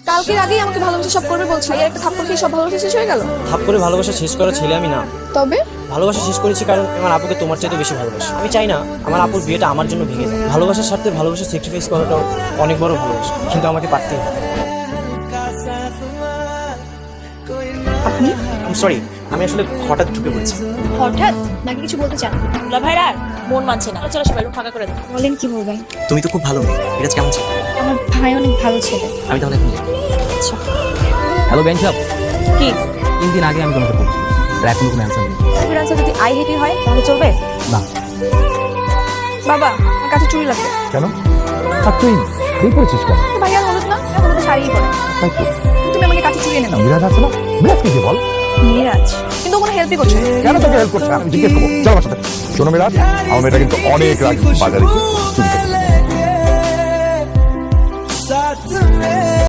কালকের আগেই আমাকে ভালোবাসা সব করবে বলছিল, এর একটা থাপ্পড় খেয়ে সব ভালোবাসা শেষ হয়ে গেল। থাপ করে ভালোবাসা শেষ করা ছেলে আমি না। তবে ভালোবাসা শেষ করেছি কারণ আমার আপুকে তোমার চাইতে বেশি ভালোবাসি। আমি চাই না আমার আপুর বিয়েটা আমার জন্য ভেঙে যায়। ভালোবাসার স্বার্থে ভালোবাসা স্যাক্রিফাইস করাটাও অনেক বড় ভালোবাসা, কিন্তু আমাকে পারতেই হবে। আপনি সরি, আমি আসলে হঠাৎ ঢুকে পড়েছি। হঠাৎ নাকি কিছু বলতে চান? দুলা ভাইরা আর মন মানছে না, চলো সবাই রুম ফাঁকা করে দাও। বলেন কি বলবেন? তুমি তো খুব ভালো মেয়ে, এটা কেমন ছিল? আমার ভাই অনেক ভালো ছেলে। আমি তাহলে এখন যাই। আচ্ছা হ্যালো বেন সাহেব, কি 3 দিন আগে আমি তোমাকে বলছি, এখনো কোনো অ্যান্সার নেই। এর আনসার যদি আই হেট হয় তাহলে চলবে না। বাবা, আমার কাছে চুড়ি লাগবে। কেন? আর তুই বিয়ে করেছিস কেন? ভাইয়া হলুদ না, হলুদ শাড়ি পরে। তাই তো। তুমি আমাকে কাছে চুড়ি এনে দাও। মিরাজ আছে না? মিরাজকে কি বল? মিরাজ কিন্তু কোনো হেল্পই করছে না। কেন তোকে হেল্প করছে আমি জিজ্ঞেস করবো। চলো আমার সাথে। শোনো মিরাজ, আমার মেয়েটা কিন্তু অনেক রাগ বাজারে গিয়ে চুরি করে।